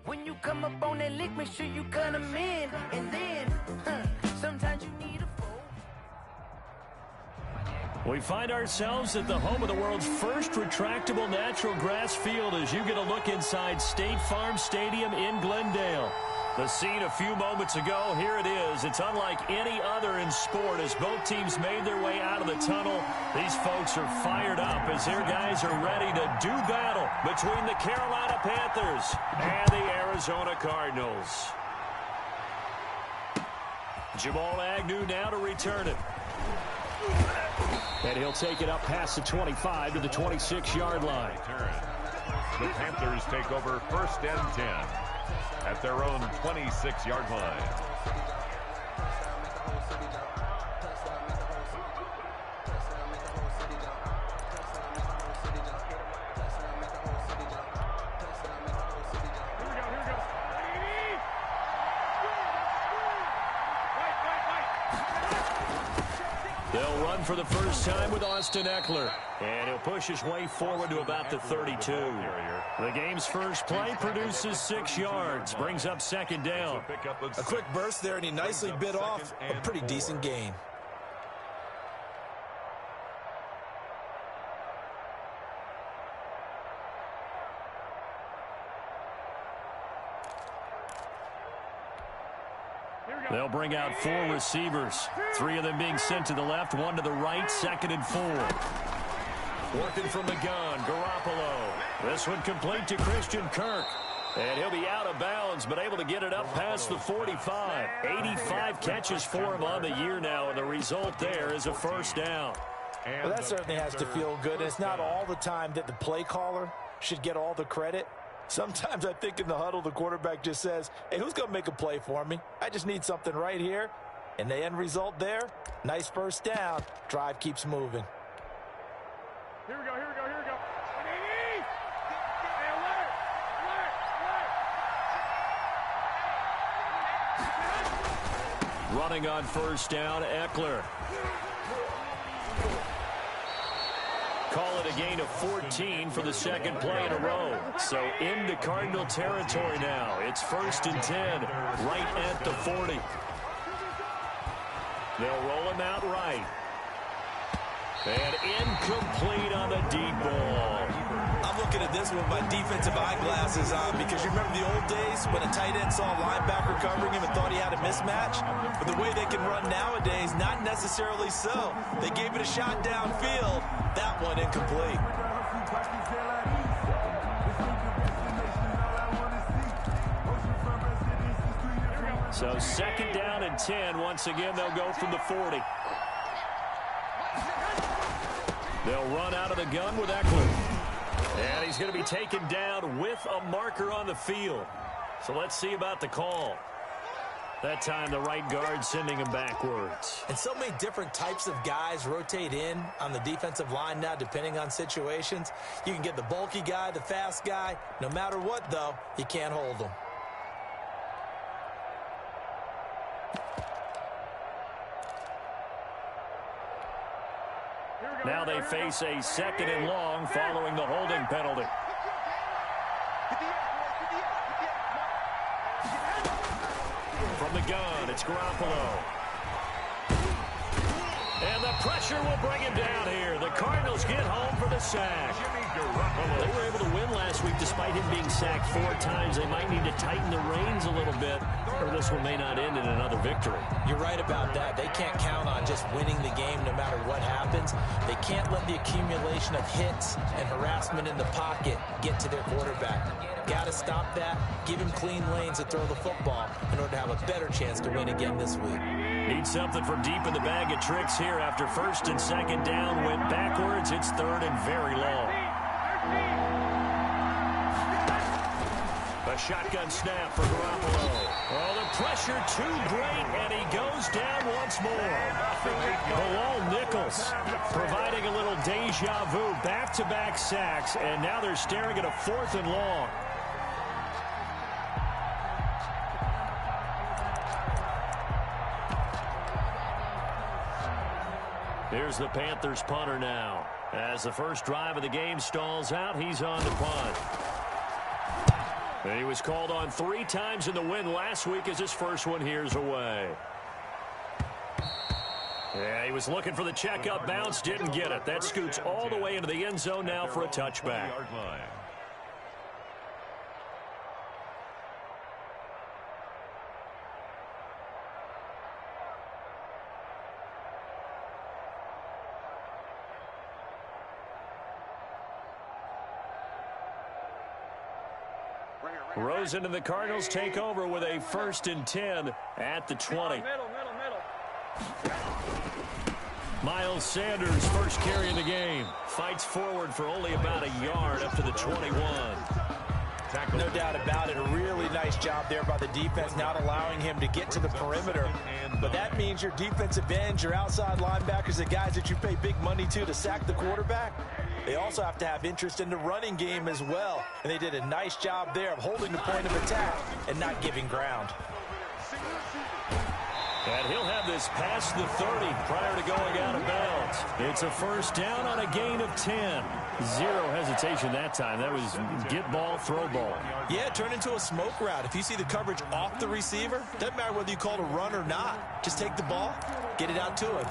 When you come up on that lick, make sure you cut them in. And then, sometimes you need a fold. We find ourselves at the home of the world's first retractable natural grass field as you get a look inside State Farm Stadium in Glendale. The scene a few moments ago, here it is. It's unlike any other in sport as both teams made their way out of the tunnel. These folks are fired up as their guys are ready to do battle between the Carolina Panthers and the Arizona Cardinals. Jamal Agnew now to return it. And he'll take it up past the 25 to the 26-yard line. The Panthers take over 1st and 10. At their own 26-yard line. They'll run for the first time with Austin Eckler. And he'll push his way forward to about the 32. The game's first play produces 6 yards. Brings up 2nd down. A quick burst there, and he nicely bit off a pretty decent gain. They'll bring out 4 receivers. 3 of them being sent to the left, 1 to the right, 2nd and 4. Working from the gun, Garoppolo. This one complete to Christian Kirk. And he'll be out of bounds, but able to get it up past the 45. 85 catches for him on the year now, and the result there is a 1st down. Well, that certainly has to feel good. And it's not all the time that the play caller should get all the credit. Sometimes I think in the huddle, the quarterback just says, hey, who's going to make a play for me? I just need something right here. And the end result there, nice 1st down. Drive keeps moving. Here we go, here we go, here we go. Running on 1st down, Eckler. Call it a gain of 14 for the 2nd play in a row. So into Cardinal territory now. It's 1st and 10, right at the 40. They'll roll him out right. And incomplete on the deep ball. I'm looking at this with my defensive eyeglasses on because you remember the old days when a tight end saw a linebacker covering him and thought he had a mismatch? But the way they can run nowadays, not necessarily so. They gave it a shot downfield. That one incomplete. So 2nd down and 10. Once again, they'll go from the 40. They'll run out of the gun with Eckler. And he's going to be taken down with a marker on the field. So let's see about the call. That time, the right guard sending him backwards. And so many different types of guys rotate in on the defensive line now, depending on situations. You can get the bulky guy, the fast guy. No matter what, though, you can't hold them. Now they face a 2nd and long following the holding penalty. From the gun, it's Garoppolo. And the pressure will bring him down here. The Cardinals get home for the sack. They were able to win last week despite him being sacked 4 times. They might need to tighten the reins a little bit, or this one may not end in another victory. You're right about that. They can't count on just winning the game no matter what happens. They can't let the accumulation of hits and harassment in the pocket get to their quarterback. Got to stop that, give him clean lanes to throw the football in order to have a better chance to win again this week. Need something from deep in the bag of tricks here after 1st and 2nd down. Went backwards. It's 3rd and very long. A shotgun snap for Garoppolo. Oh, the pressure too great, and he goes down once more. Bilal Nichols providing a little deja vu. Back-to-back sacks, and now they're staring at a 4th and long. Here's the Panthers punter now. As the first drive of the game stalls out, he's on to punt. And he was called on 3 times in the win last week as his first one here's away. Yeah, he was looking for the checkup bounce, didn't get it. That scoots all the way into the end zone now for a touchback. Rosen and the Cardinals take over with a 1st and 10 at the 20. Miles Sanders, first carry in the game. Fights forward for only about a yard up to the 21. No doubt about it. A really nice job there by the defense, not allowing him to get to the perimeter. But that means your defensive ends, your outside linebackers, the guys that you pay big money to sack the quarterback, they also have to have interest in the running game as well. And they did a nice job there of holding the point of attack and not giving ground. And he'll have this past the 30 prior to going out of bounds. It's a 1st down on a gain of 10. Zero hesitation that time. That was get ball, throw ball. Yeah, it turned into a smoke route. If you see the coverage off the receiver, doesn't matter whether you call it a run or not. Just take the ball, get it out to him.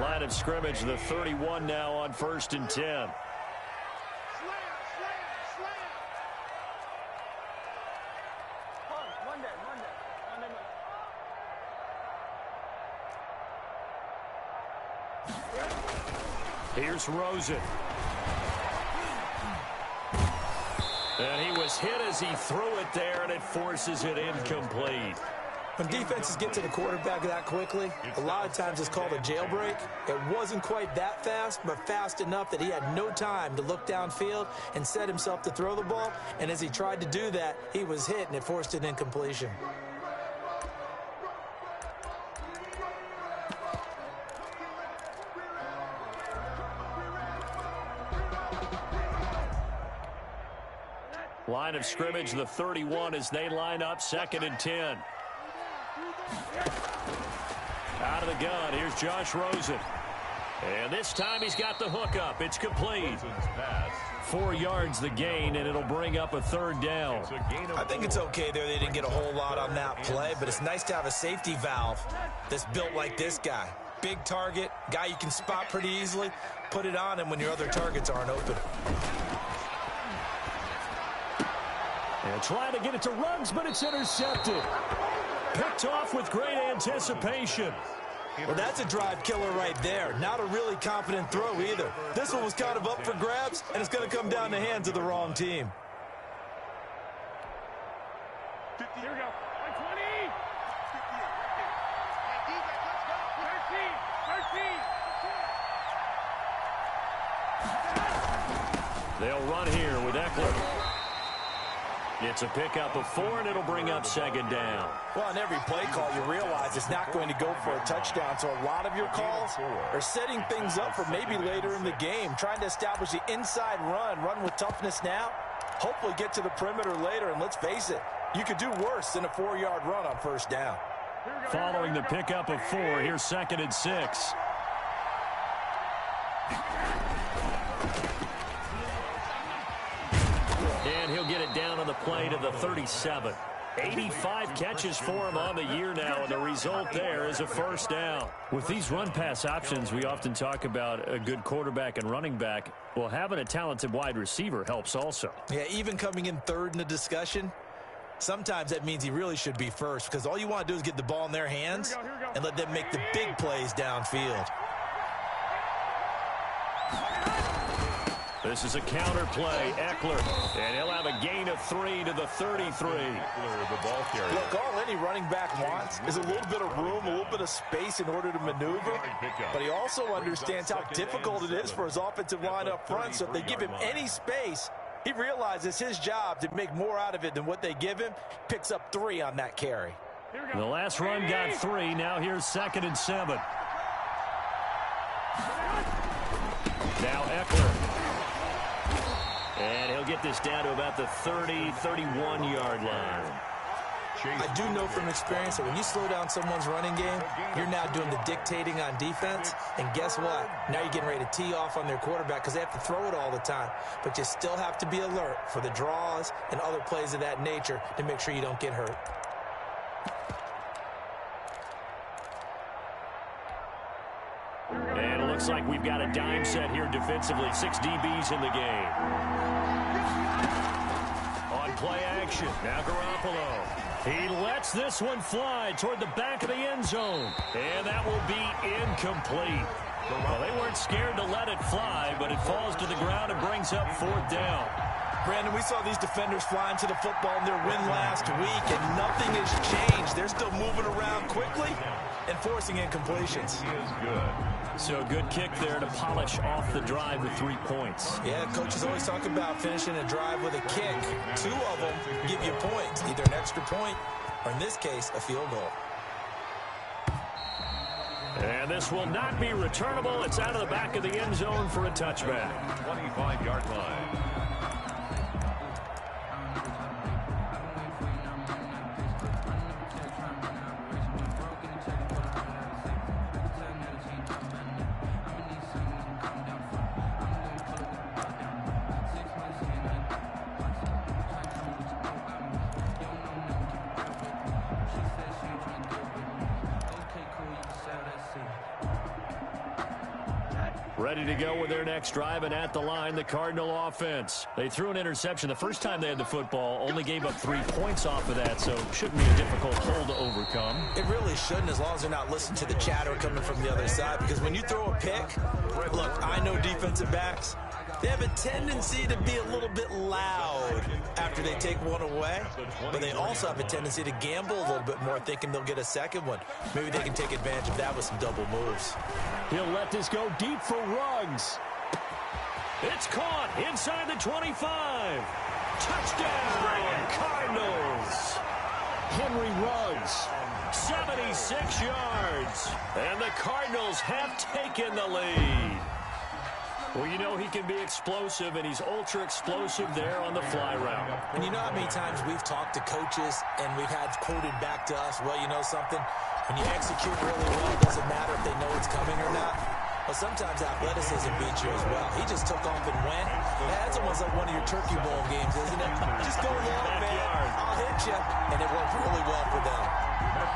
Line of scrimmage, the 31 now on 1st and 10. Here's Rosen. And he was hit as he threw it there, and it forces it incomplete. When defenses get to the quarterback that quickly, a lot of times it's called a jailbreak. It wasn't quite that fast, but fast enough that he had no time to look downfield and set himself to throw the ball. And as he tried to do that, he was hit, and it forced an incompletion. Line of scrimmage, the 31 as they line up 2nd and 10. Out of the gun, here's Josh Rosen. And this time he's got the hook up. It's complete. 4 yards the gain, and it'll bring up a 3rd down. I think it's okay there. They didn't get a whole lot on that play, but it's nice to have a safety valve that's built like this guy. Big target, guy you can spot pretty easily. Put it on him when your other targets aren't open. And trying to get it to Ruggs, but it's intercepted. Picked off with great anticipation. Well, that's a drive killer right there. Not a really confident throw either. This one was kind of up for grabs, and it's going to come down the hands of the wrong team. Here we go. 120. 13. They'll run here with Eckler. It's a pickup of 4, and it'll bring up 2nd down. Well, on every play call, you realize it's not going to go for a touchdown. So a lot of your calls are setting things up for maybe later in the game, trying to establish the inside run with toughness now, hopefully get to the perimeter later. And let's face it, you could do worse than a 4-yard run on 1st down. Following the pickup of 4, here's 2nd and 6. And he'll get it down on the play to the 37. 85 catches for him on the year now, and the result there is a 1st down. With these run-pass options, we often talk about a good quarterback and running back. Well, having a talented wide receiver helps also. Yeah, even coming in 3rd in the discussion, sometimes that means he really should be 1st, because all you want to do is get the ball in their hands and let them make the big plays downfield. This is a counter play. Eckler, and he'll have a gain of 3 to the 33. Look, all any running back wants is a little bit of room, a little bit of space in order to maneuver. But he also understands how difficult it is for his offensive line up front. So if they give him any space, he realizes his job to make more out of it than what they give him. Picks up 3 on that carry. The last run got 3. Now here's 2nd and 7. Now Eckler. And he'll get this down to about the 30, 31-yard line. I do know from experience that when you slow down someone's running game, you're now doing the dictating on defense. And guess what? Now you're getting ready to tee off on their quarterback because they have to throw it all the time. But you still have to be alert for the draws and other plays of that nature to make sure you don't get hurt. And it looks like we've got a dime set here defensively. 6 DBs in the game. On play action, now Garoppolo. He lets this one fly toward the back of the end zone. And that will be incomplete. Well, they weren't scared to let it fly, but it falls to the ground and brings up 4th down. Brandon, we saw these defenders flying to the football in their win last week, and nothing has changed. They're still moving around quickly and forcing incompletions. He is good. So good kick there to polish off the drive with 3 points. Yeah, coaches always talk about finishing a drive with a kick. 2 of them give you points, either an extra point or, in this case, a field goal. And this will not be returnable. It's out of the back of the end zone for a touchback. 25-yard line. Ready to go with their next drive, and at the line, the Cardinal offense. They threw an interception the first time they had the football, only gave up 3 points off of that, so shouldn't be a difficult hole to overcome. It really shouldn't, as long as they're not listening to the chatter coming from the other side, because when you throw a pick, look, I know defensive backs, they have a tendency to be a little bit loud after they take one away, but they also have a tendency to gamble a little bit more, thinking they'll get a second one. Maybe they can take advantage of that with some double moves. He'll let this go deep for Ruggs. It's caught inside the 25. Touchdown, Cardinals. Henry Ruggs, 76 yards. And the Cardinals have taken the lead. Well, you know he can be explosive, and he's ultra-explosive there on the fly route. And you know how many times we've talked to coaches and we've had quoted back to us, well, you know something? When you execute really well, it doesn't matter if they know it's coming or not. Well, sometimes athleticism beats you as well. He just took off and went. That's almost like one of your Turkey Bowl games, isn't it? Just go long, man. I'll hit you. And it worked really well for them.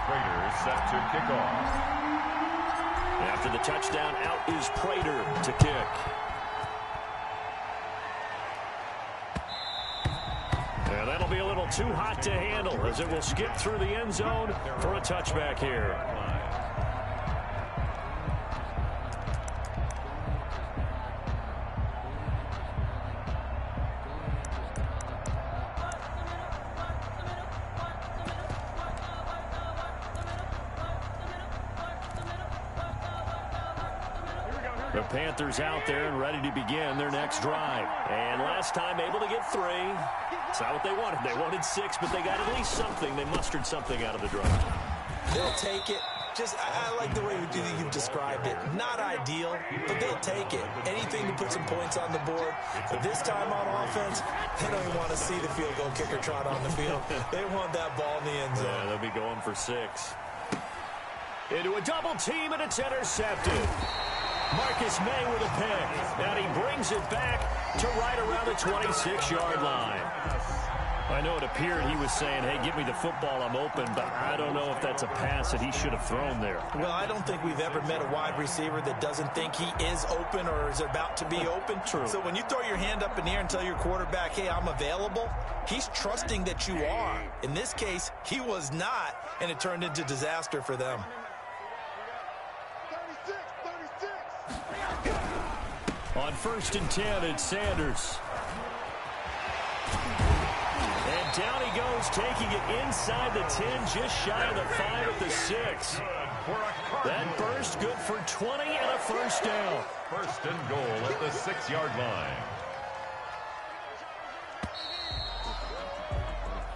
Prater set to kick off. After the touchdown, out is Prater to kick. And that'll be a little too hot to handle as it will skip through the end zone for a touchback here. The Panthers out there and ready to begin their next drive. And last time able to get 3. It's not what they wanted. They wanted 6, but they got at least something. They mustered something out of the drive. They'll take it. Just, I like the way you've described it. Not ideal, but they'll take it. Anything to put some points on the board. But this time on offense, they don't even want to see the field goal kicker trot on the field. They want that ball in the end zone. Yeah, they'll be going for 6. Into a double team, and it's intercepted. Marcus May with a pick, and he brings it back to right around the 26-yard line. I know it appeared he was saying, hey, give me the football, I'm open, but I don't know if that's a pass that he should have thrown there. Well, I don't think we've ever met a wide receiver that doesn't think he is open or is about to be open. True. So when you throw your hand up in the air and tell your quarterback, hey, I'm available, he's trusting that you are. In this case, he was not, and it turned into disaster for them. On 1st and 10, it's Sanders. And down he goes, taking it inside the 10, just shy of the 5 at the 6. That burst good for 20 and a first down. First and goal at the 6-yard line.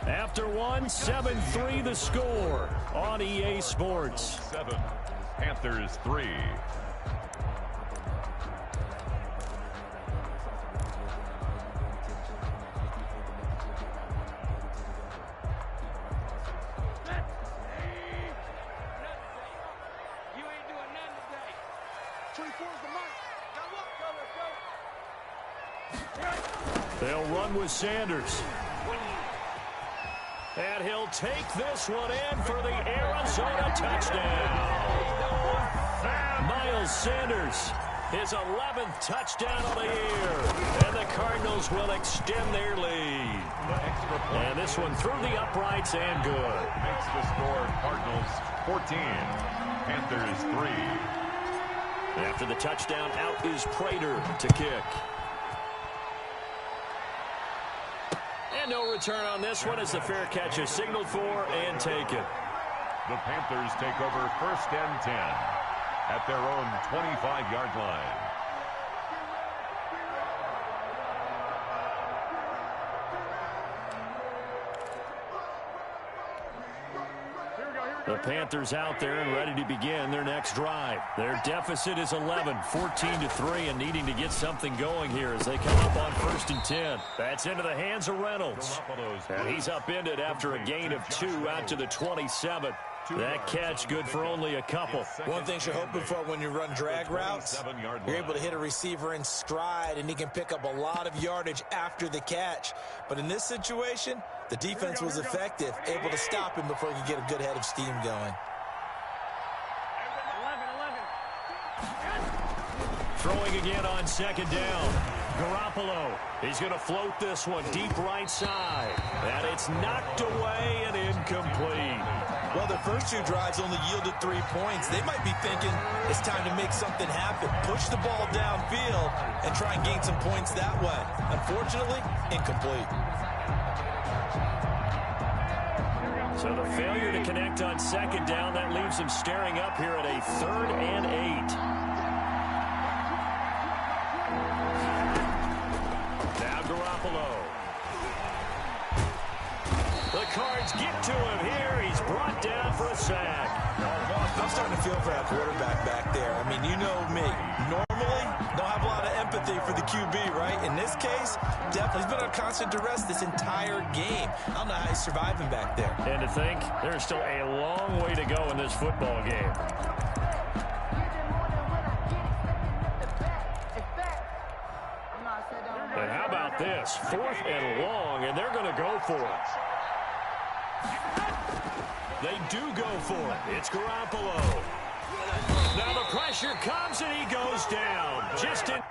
After one, 7-3 the score on EA Sports. 7, Panthers 3. They'll run with Sanders. And he'll take this one in for the Arizona touchdown. Miles Sanders, his 11th touchdown of the year. And the Cardinals will extend their lead. And this one through the uprights and good. Makes the score Cardinals 14, Panthers 3. After the touchdown, out is Prater to kick. And no return on this one as the fair catch is signaled for and taken. The Panthers take over 1st and 10 at their own 25-yard line. The Panthers out there and ready to begin their next drive. Their deficit is 11, 14-3, and needing to get something going here as they come up on 1st and 10. That's into the hands of Reynolds. And he's upended after a gain of 2 out to the 27. That catch good for only a couple. One thing you're hoping for when you run drag routes, you're able to hit a receiver in stride, and he can pick up a lot of yardage after the catch. But in this situation, the defense was effective, able to stop him before he could get a good head of steam going. Throwing again on 2nd down. Garoppolo, he's going to float this one deep right side. And it's knocked away and incomplete. Well, their first 2 drives only yielded 3 points. They might be thinking it's time to make something happen. Push the ball downfield and try and gain some points that way. Unfortunately, incomplete. So the failure to connect on 2nd down, that leaves them staring up here at a 3rd and 8. Now Garoppolo. The Cards get to him here. He's brought down for a sack. I'm starting to feel for that quarterback back there. I mean, you know me. Normally, don't have a lot of empathy for the QB, right? In this case, definitely he's been on constant duress this entire game. I don't know how he's surviving back there. And to think, there's still a long way to go in this football game. And how about this? 4th and long, and they're going to go for it. They do go for it. It's Garoppolo. Now the pressure comes, and he goes down. Just in.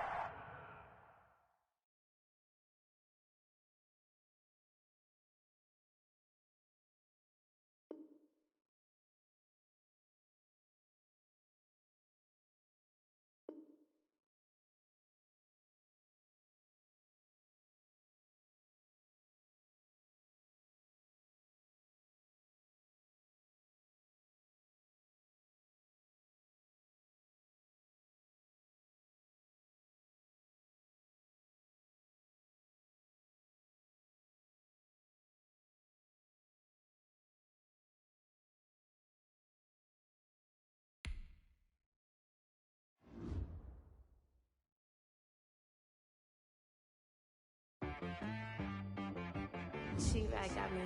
She right got me.